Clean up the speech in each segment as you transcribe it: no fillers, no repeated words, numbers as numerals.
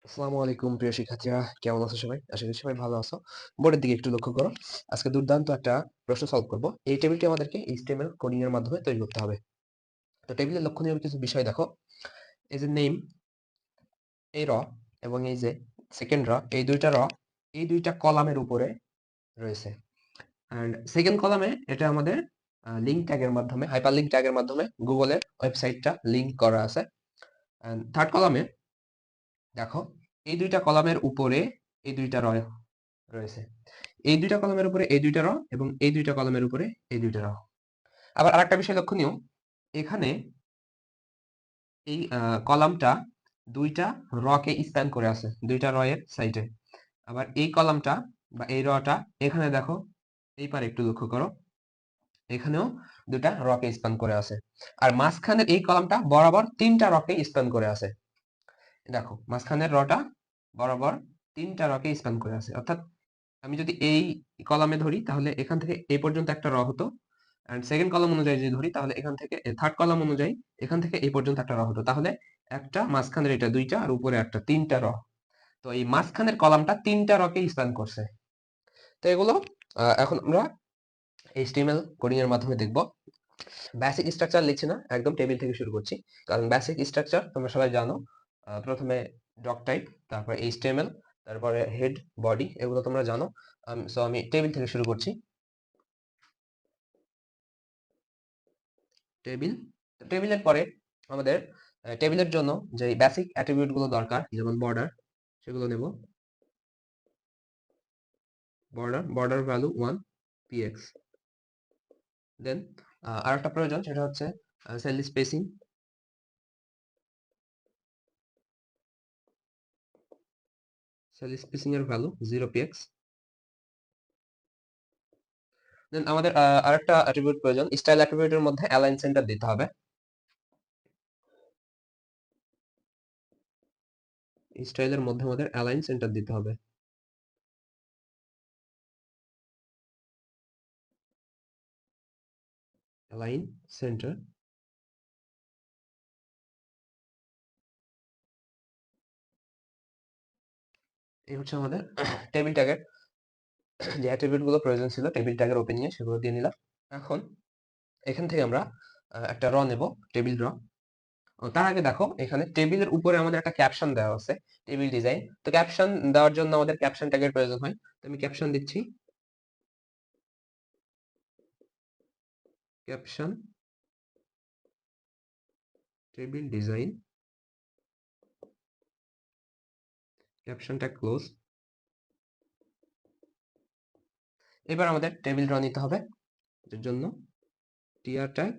আসসালামু আলাইকুম প্রিয় শিক্ষার্থীরা, কেমন আছো সবাই? আশা করি সবাই ভালো আছো। বোর্ডের দিকে একটু লক্ষ্য করো। আজকে দুর্দান্ত একটা প্রশ্ন সলভ করব। এই টেবিলটি আমাদেরকে HTML কোডিং এর মাধ্যমে তৈরি করতে হবে। তো টেবিলের লক্ষণীয় কিছু বিষয় দেখো। এই যে নেম, এই র এবং এই যে সেকেন্ড র, এই দুইটা কলামের উপরে রয়েছে। এন্ড সেকেন্ড কলামে এটা আমাদের লিংক ট্যাগের মাধ্যমে, হাইপারলিংক ট্যাগের মাধ্যমে গুগলের ওয়েবসাইটটা লিংক করা আছে। এন্ড থার্ড কলামে দেখো, এই দুইটা কলামের উপরে এই দুইটা র রয়েছে। এই দুইটা কলামের উপরে এই দুইটা র এবং এই দুইটা কলামের উপরে এই দুইটা র। আবার আরেকটা বিষয় লক্ষণীয়, এখানে এই কলামটা দুইটা রকে স্প্যান করে আছে, দুইটা র এর সাইডে। আবার এই কলামটা বা এই রটা এখানে দেখো, এই পারে একটু লক্ষ্য করো, এখানেও দুটা রকে স্প্যান করে আছে। আর মাঝখানের এই কলামটা বরাবর তিনটা রকে স্প্যান করে আছে। দেখো মাঝখানের রটা বরাবর তিনটা রকে স্প্যান করে আছে, অর্থাৎ আমি যদি এই কলামে ধরি তাহলে এখান থেকে এই পর্যন্ত একটা র হতো। এন্ড সেকেন্ড কলাম অনুযায়ী যদি ধরি তাহলে এখান থেকে থার্ড কলাম অনুযায়ী এখান থেকে এই পর্যন্ত একটা র হতো। তাহলে একটা, মাঝখানের এটা দুইটা, আর উপরে একটা, তিনটা র। তো এই মাঝখানের কলামটা তিনটা রকে স্প্যান করছে। তো এগুলো এখন আমরা HTML কোডিং এর মাধ্যমে দেখব। বেসিক স্ট্রাকচার লিখছি না, একদম টেবিল থেকে শুরু করছি, কারণ বেসিক স্ট্রাকচার তোমরা সবাই জানো। প্রথমে ডক টাইপ, তারপরে HTML, তারপরে হেড, বডি, এগুলো তোমরা জানো। সো আমি টেবিল থেকে শুরু করছি। টেবিল, টেবিলের পরে আমাদের টেবিলের জন্য যে বেসিক অ্যাট্রিবিউট গুলো দরকার, যেমন বর্ডার, সেগুলো নেব। Border value 1 px। দেন আরেকটা প্রয়োজন, সেটা হচ্ছে সেল স্পেসিং। সেল স্পেসিং এর ভ্যালু 0 px। দেন আমাদের আরেকটা অ্যাট্রিবিউট প্রয়োজন, স্টাইল অ্যাট্রিবিউটের মধ্যে অ্যালাইন সেন্টার দিতে হবে। স্টাইলের মধ্যে আমাদের অ্যালাইন সেন্টার দিতে হবে। অ্যালাইন সেন্টার, এই হচ্ছে আমাদের টেবিল ট্যাগের যে অ্যাট্রিবিউট গুলো প্রয়োজন ছিল টেবিল ট্যাগের ওপেনিং এ, সেগুলো দিয়ে নিলাম। এখন এখান থেকে আমরা একটা র নেব, টেবিল র। তার আগে দেখো, এখানে টেবিলের উপরে আমাদের একটা ক্যাপশন দেওয়া আছে, টেবিল ডিজাইন। তো ক্যাপশন দেওয়ার জন্য আমাদের ক্যাপশন ট্যাগের প্রয়োজন হয়। তো আমি ক্যাপশন দিচ্ছি, caption table design, caption tag close. এবার আমাদের টেবিল র নিতে হবে, এর জন্য টিআর ট্যাগ।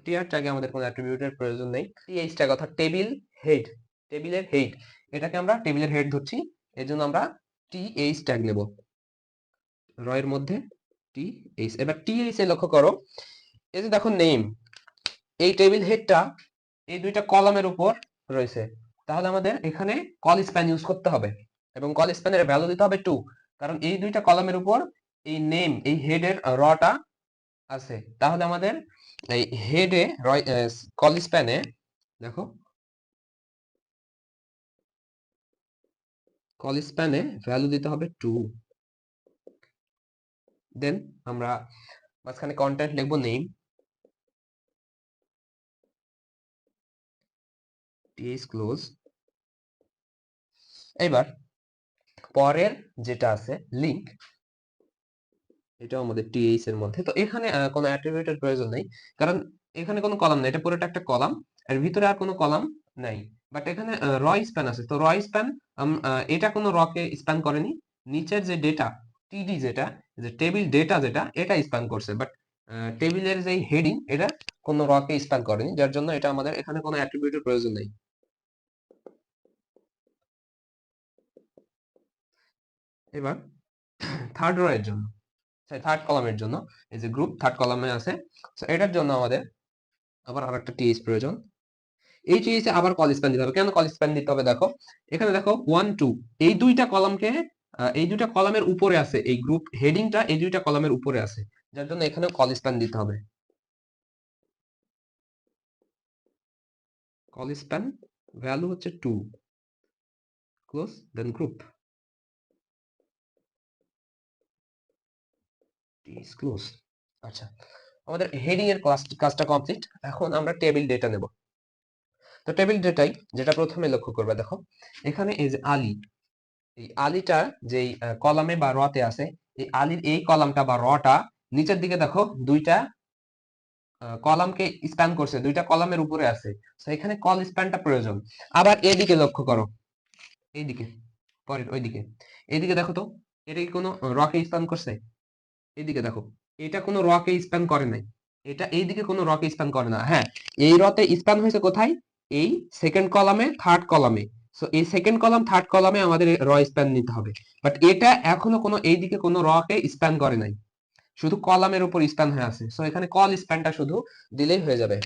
টিআর ট্যাগে আমাদের কোনো অ্যাট্রিবিউটের প্রয়োজন নেই। টিএইচ ট্যাগ অর্থাৎ টেবিল হেড, টেবিলের হেড, এটাকে আমরা টেবিলের হেড ধরছি, এর জন্য আমরা টিএইচ ট্যাগ নেব, র এর মধ্যে টিএইচ। এবার টিএইচ এ লক্ষ্য করো, এই যে দেখো নেম, এই টেবিল হেডটা এই দুইটা কলামের উপর রয়েছে। তাহলে আমাদের এখানে কল স্প্যান ইউজ করতে হবে, এবং কল স্প্যানের ভ্যালু দিতে হবে 2, কারণ এই দুইটা কলামের উপর এই নেম, এই হেডের রটা আছে। তাহলে আমাদের এই হেডে কল স্প্যানে দেখো, কল স্প্যানে ভ্যালু দিতে হবে 2। দেন আমরা মাঝখানে কন্টেন্ট লিখবো নেম, টিএস ক্লোজ। এবার পরের যেটা আছে লিংক, এটাও আমাদের টিএইচ এর মধ্যে। তো এখানে কোনো অ্যাট্রিবিউটের প্রয়োজন নেই, কারণ এখানে কোনো কলাম নেই, এটা পুরোটা একটা কলাম, এর ভিতরে আর কোনো কলাম নাই। বাট এখানে র স্প্যান আছে, তো র স্প্যান এটা কোনো রকে স্প্যান করেনি। নিচের যে ডেটা টিডি, যেটা যে টেবিল ডেটা, যেটা এটা স্প্যান করছে, বাট টেবিলের যে হেডিং, এটা কোনো রকে স্প্যান করেনি, যার জন্য এটা আমাদের এখানে কোনো অ্যাট্রিবিউটের প্রয়োজন নেই। এবার থার্ড রো এর জন্য, থার্ড কলামের জন্য, এই যে গ্রুপ থার্ড কলামে আছে, তো এটার জন্য আমাদের আবার আরেকটা টিএইচ প্রয়োজন। এই টিএইচ এ আবার কল স্প্যান দিতে হবে। কেন কল স্প্যান দিতে হবে দেখো, এখানে দেখো 1 2, এই দুইটা কলামকে, এই দুইটা কলামের উপরে আছে, এই গ্রুপ হেডিংটা এই দুইটা কলামের উপরে আছে, যার জন্য এখানেও কল স্প্যান দিতে হবে। কল স্প্যান ভ্যালু হচ্ছে 2, close, then group is close. আচ্ছা, আমাদের হেডিং এর কাজটা কমপ্লিট। এখন আমরা টেবিল ডেটা নেব। তো টেবিল ডেটাই যেটা প্রথমে লক্ষ্য করবে, দেখো এখানে এই যে আলী, এই আলিটা যেই কলামে বা রতে আছে, এই আলির এই কলামটা বা রটা নিচের দিকে দেখো দুইটা কলামকে স্প্যান করছে, দুইটা কলামের উপরে আছে। তো এখানে কল স্প্যানটা প্রয়োজন। আবার এদিকে লক্ষ্য করো, এইদিকে, পরের ওইদিকে, এইদিকে দেখো তো, এটা কি কোনো রকে স্প্যান করছে? এইদিকে দেখো, এটা কোনো রকে স্প্যান করে নাই, এটা এইদিকে কোনো রকে স্প্যান করে না। হ্যাঁ, এই রতে স্প্যান হয়েছে কোথায়? এই সেকেন্ড কলামে, থার্ড কলামে। সো এই সেকেন্ড কলাম, থার্ড কলামে আমাদের র স্প্যান নিতে হবে। বাট এটা এখনো কোনো এইদিকে কোনো রকে স্প্যান করে নাই, শুধু কলামের উপর স্প্যান হয়ে আছে। সো এখানে কল স্প্যানটা শুধু দিলেই হয়ে যাবে।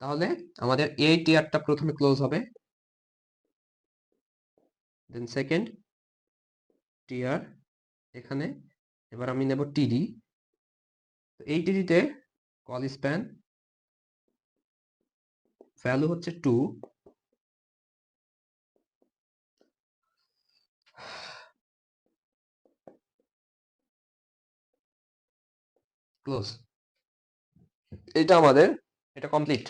তাহলে আমাদের এই টিয়ারটা প্রথমে ক্লোজ হবে, দেন সেকেন্ড টিয়ার এখানে। এবার আমি নেব টিডি। এই টিডিতে কল স্প্যান ভ্যালু হচ্ছে 2, ক্লোজ। এটা আমাদের এটা কমপ্লিট।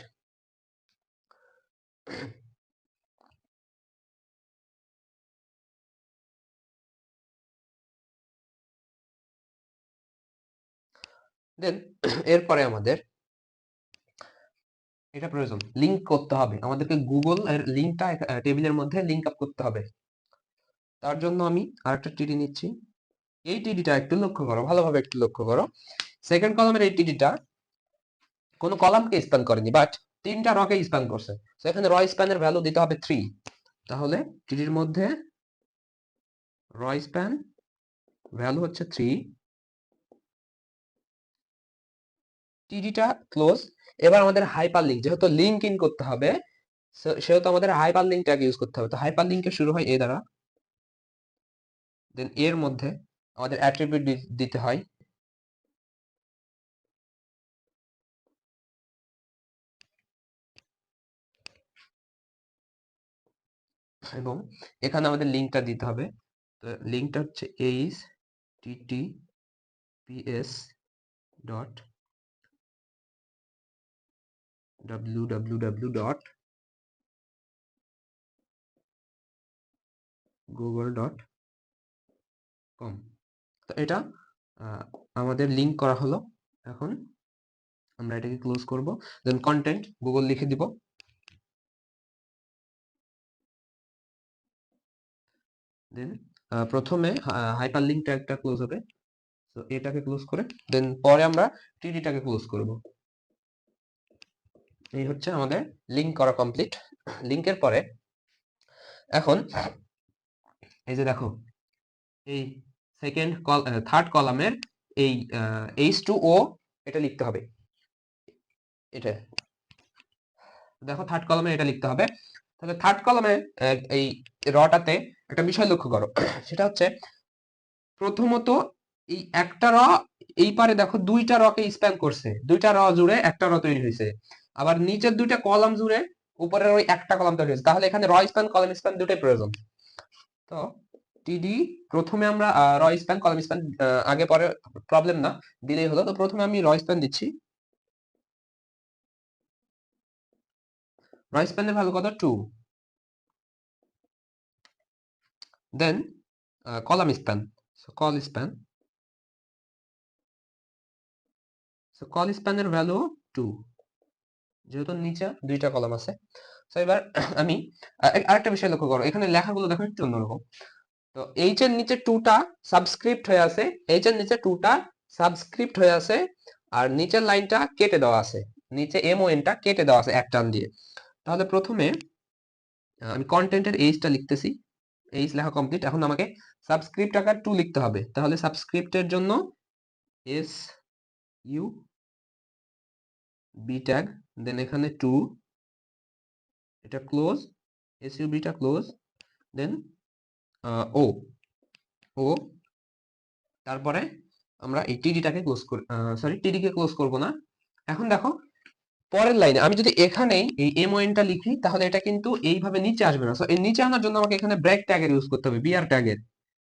দেন এরপরে আমাদের এটা প্রয়োজন, লিংক করতে হবে আমাদেরকে, গুগল এর লিংকটা টেবিলের মধ্যে লিংক আপ করতে হবে। তার জন্য আমি আরেকটা টিডি নিচ্ছি। এই টিডিটা একটু লক্ষ্য করো, ভালোভাবে একটু লক্ষ্য করো। সেকেন্ড কলামের এই টিডিটা কোনো কলামকে স্প্যান করেনি, বাট তিনটা রকে স্প্যান করছে। তো এখানে র স্প্যানের ভ্যালু দিতে হবে 3। তাহলে টিডির মধ্যে র স্প্যান ভ্যালু হচ্ছে 3, টিডিটা ক্লোজ। এবার আমাদের হাইপার লিঙ্ক, যেহেতু লিঙ্ক ইন করতে হবে, সেহেতু আমাদের হাইপার লিঙ্কটাকে ইউজ করতে হবে। তো হাইপার লিঙ্কে শুরু হয় এ দ্বারা, দেন এর মধ্যে আমাদের অ্যাট্রিবিউট দিতে হয়। এবং এখানে আমাদের লিঙ্কটা দিতে হবে। তো লিঙ্কটা হচ্ছে https ডট www.google.com। তো এটা আমাদের লিঙ্ক করা হলো। এখন আমরা এটাকে ক্লোজ করব, দেন কন্টেন্ট গুগল লিখে দিব। দেন প্রথমে হাইপার লিঙ্ক ট্যাগটা ক্লোজ হবে, তো এটাকে ক্লোজ করে দেন পরে আমরা টিডিটাকে ক্লোজ করব। এই হচ্ছে আমাদের লিঙ্ক করা কমপ্লিট। লিঙ্কের পরে এখন এই যে দেখো, এই সেকেন্ড থার্ড কলামের এই H2O এটা লিখতে হবে। এটা দেখো, থার্ড কলামে এটা লিখতে হবে। তাহলে থার্ড কলামে এই রটাতে একটা বিষয় লক্ষ্য করো, সেটা হচ্ছে প্রথমত এই একটা র এই পারে দেখো দুইটা রকে স্প্যান করছে, দুইটা র জুড়ে একটা র তৈরি হয়েছে। আবার নিচের দুইটা কলাম জুড়ে উপরের ওই একটা কলাম তৈরি হয়েছে। তাহলে এখানে র স্প্যান কলাম স্প্যান দুটোই প্রয়োজন। তো টিডি প্রথমে আমরা র স্প্যান কলাম স্প্যান আগে পরে প্রবলেম না, দিলেই হলো। তো প্রথমে আমি র স্প্যান দিচ্ছি। র স্প্যানের ভ্যালু কত? 2। Then column span, so col span, so col স্প্যানের ভ্যালু 2, যেহেতু নিচে দুইটা কলাম আছে। তো এবার আমি আরেকটা বিষয় লক্ষ্য করো, এখানে লেখাগুলো দেখো একটু অন্যরকম। তো এইচ এর নিচে 2টা সাবস্ক্রিপ্ট হয়ে আছে, এইচ এর নিচে 2টা সাবস্ক্রিপ্ট হয়ে আছে, আর নিচের লাইনটা কেটে দেওয়া আছে, নিচে MON-টা কেটে দেওয়া আছে এক টান দিয়ে। তাহলে প্রথমে আমি কন্টেন্টের এইচটা লিখতেছি, এইচ লেখা কমপ্লিট। এখন আমাকে সাবস্ক্রিপ্ট আকার 2 লিখতে হবে। তাহলে সাবস্ক্রিপ্টের জন্য SUB ট্যাগ, দেন এখানে 2, এটা ক্লোজ, SUB-টা ক্লোজ, দেন ও ও, তারপরে আমরা এই টিডিটাকে ক্লোজ করি, সরি টিডিকে ক্লোজ করব না। এখন দেখো পরের লাইনে আমি যদি এখানেই এই MON টা লিখি তাহলে এটা কিন্তু এইভাবে নিচে আসবে না। সো এই নিচে আনার জন্য আমাকে এখানে ব্রেক ট্যাগের ইউজ করতে হবে, বিআর ট্যাগের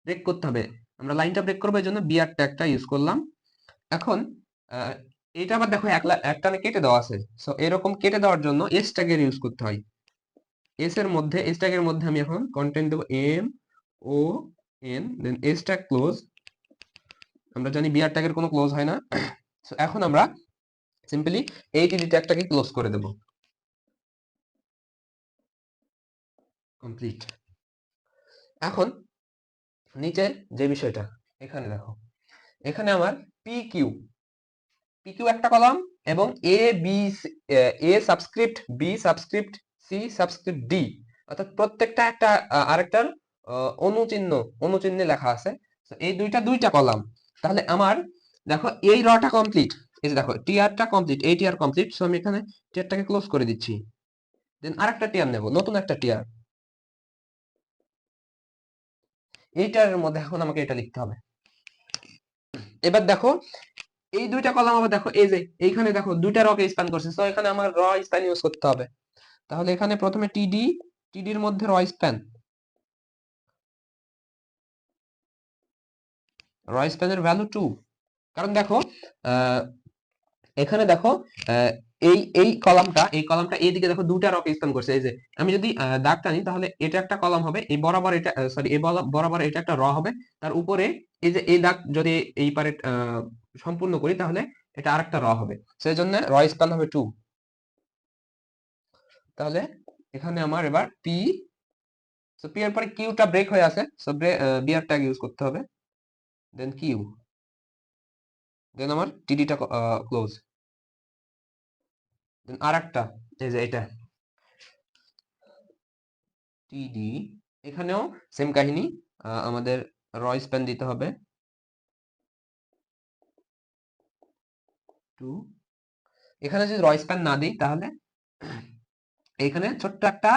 ব্রেক করতে হবে। আমরা লাইনটা ব্রেক করবো এই জন্য বিআর ট্যাগটা ইউজ করলাম। এখন এটা আবার দেখো একটানে কেটে দেওয়া আছে। সো এরকম কেটে দেওয়ার জন্য এস ট্যাগের ইউজ করতে হয়। এস ট্যাগের মধ্যে আমি এখন কন্টেন্ট দেবো MON, দেন এস ট্যাগ ক্লোজ। আমরা জানি বিআর ট্যাগের কোনো ক্লোজ হয় না। সো এখন আমরা সিম্পলি এই টিডি ট্যাগটাকে ক্লোজ করে দেব। কমপ্লিট। এখন নিচের যে বিষয়টা এখানে দেখো, এখানে আমার PQ একটা কলাম এবং A subscript, B subscript, C subscript, D, অর্থাৎ প্রত্যেকটা একটা আরেকটার অনুচিহ্নে লেখা আছে। এই দুইটা কলাম। তাহলে আমার দেখো এই রটা কমপ্লিট, এই যে দেখো টিআরটা কমপ্লিট, এই টিআর কমপ্লিট। সো আমি এখানে টিআরটাকে ক্লোজ করে দিচ্ছি। দেন আরেকটা টিআর নেব, নতুন একটা টিআর। এইটার মধ্যে এখন আমাকে এটা লিখতে হবে। এবার দেখো এই দুইটা কলাম আবার দেখো, এই যে এইখানে দেখো দুইটা রকে স্প্যান করছে। সো এখানে আমার র স্প্যান ইউজ করতে হবে। তাহলে এখানে প্রথমে টিডির মধ্যে র স্প্যানের ভ্যালু 2। কারণ দেখো এখানে দেখো এই কলামটা এইদিকে দেখো দুটা রকে স্প্যান করছে। এই যে আমি যদি দাগ টানি তাহলে এটা একটা কলাম হবে, এই বরাবর এটা সরি এই বরাবর এটা একটা র হবে, তার উপরে এই যে এই দাগ যদি এই পারে সম্পূর্ণ করি তাহলে এটা আরেকটা র হবে। সেই জন্য র স্প্যান হবে 2। তাহলে এখানে আমার এবার পি, সো পি এর পরে কিউটা ব্রেক হয়ে আছে। সো বিআর ট্যাগ ইউজ করতে হবে, দেন কিউ, দেন আমার টিডিটা ক্লোজ, দেন আরেকটা এই যে এটা টিডি। এখানেও সেম কাহিনী, আমাদের র স্প্যান দিতে হবে 2। এখানে যদি র স্প্যান না দিই তাহলে এখানে ছোট্ট একটা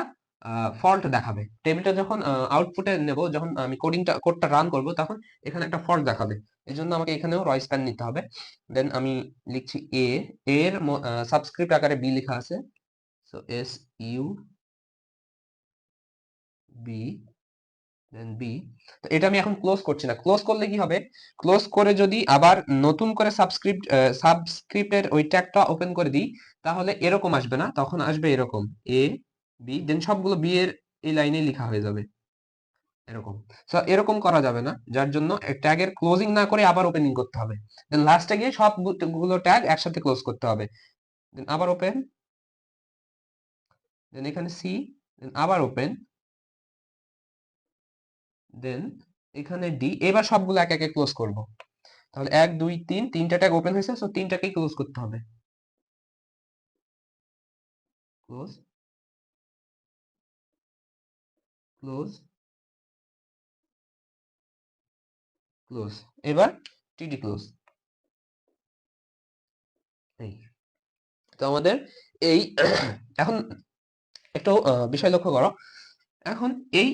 ফল্ট দেখাবে। টেবিলটা যখন আউটপুটে নেব, যখন আমি কোডটা রান করব তখন এখানে একটা ফল্ট দেখাবে। এই জন্য আমাকে এখানেও র স্প্যান নিতে হবে। দেন আমি লিখছি এর সাবস্ক্রিপ্ট আকারে বি লেখা আছে। সো SUB, দেন বি। তো এটা আমি এখন ক্লোজ করছি না। ক্লোজ করলে কি হবে, ক্লোজ করে যদি আবার নতুন করে সাবস্ক্রিপ্টের ওই ট্যাগটা ওপেন করে দিই তাহলে এরকম আসবে না, তখন আসবে এরকম AB, দেন সবগুলো বি এর এই লাইনে লেখা হয়ে যাবে এরকম। সো এরকম করা যাবে না, যার জন্য ট্যাগের ক্লোজিং না করে আবার ওপেনিং করতে হবে। দেন লাস্টে গিয়ে সবগুলো ট্যাগ একসাথে ক্লোজ করতে হবে। দেন আবার ওপেন, দেন এখানে সি, দেন আবার ওপেন, দেন এখানে ডি। এবার সবগুলো এক একে ক্লোজ করব। তাহলে 1 2 3, তিনটা ট্যাগ ওপেন হয়েছে। সো তিনটাকেই ক্লোজ করতে হবে। Close, close, close. এবার টিডি ক্লোজ। এই তো আমাদের এই এখন একটু বিষয় লক্ষ্য করো। এখন এই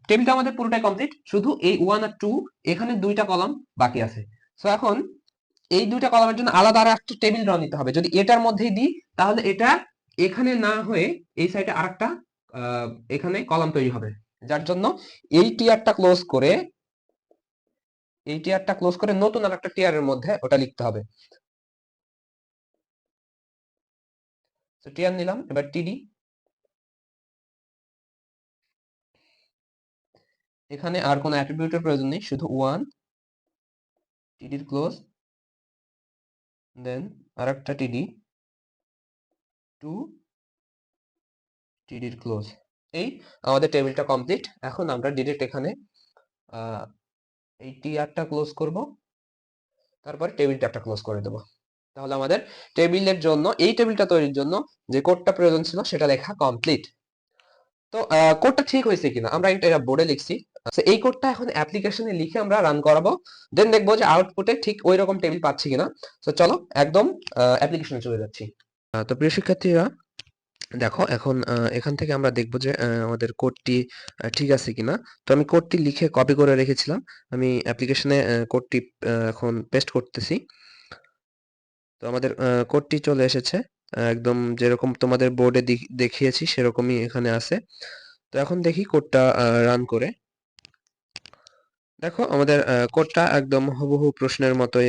টেবিলটা আমাদের পুরোটাই কমপ্লিট, শুধু এই 1 আর 2 এখানে দুইটা কলাম বাকি আছে। সো এখন এই দুইটা কলামের জন্য আলাদা আর একটা টেবিল ড্র নিতে হবে। যদি এটার মধ্যেই দিই তাহলে এটা এখানে না হয়ে এই সাইডে আরেকটা এখানে কলাম তৈরি হবে, যার জন্য এই টিয়ারটা ক্লোজ করে নতুন আর একটা টিয়ারের মধ্যে ওটা লিখতে হবে। তো টিয়ার নিলাম, এবার টিডি। এখানে আর কোনো অ্যাট্রিবিউটের প্রয়োজন নেই, শুধু 1 টিডির ক্লোজ, দেন আরেকটা টিডি 2 টিডির ক্লোজ। এই আমাদের টেবিলটা কমপ্লিট। এখন আমরা ডিরেক্ট এখানে এই টিআরটা ক্লোজ করব, তারপরে টেবিলটা একটা ক্লোজ করে দেব। তাহলে আমাদের টেবিলের জন্য, এই টেবিলটা তৈরির জন্য যে কোডটা প্রয়োজন ছিল সেটা লেখা কমপ্লিট। তো কোডটা ঠিক হয়েছে কিনা আমরা এটা বোর্ডে লিখছি। এই কোডটা এখন অ্যাপ্লিকেশনে লিখে আমরা রান করাবো, দেন দেখবো যে আউটপুটে ঠিক ওই রকম টেবিল পাচ্ছি কিনা। তো চলো একদম অ্যাপ্লিকেশনে চলে যাচ্ছি। তো প্রিয় শিক্ষার্থীরা দেখো এখন এখান থেকে আমরা দেখব যে আমাদের কোডটি ঠিক আছে কিনা। তো আমি কোডটি লিখে কপি করে রেখেছিলাম, আমি অ্যাপ্লিকেশনে কোডটি এখন পেস্ট করতেছি। তো আমাদের কোডটি চলে এসেছে। একদম যেরকম তোমাদের বোর্ডে দেখিয়েছি সেরকমই এখানে আছে। তো এখন দেখি কোডটা রান করে। দেখো আমাদের কোডটা একদম হুবহু প্রশ্নের মতোই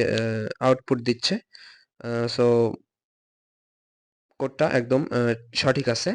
আউটপুট দিচ্ছে। সো কোডটা একদম সঠিক আছে।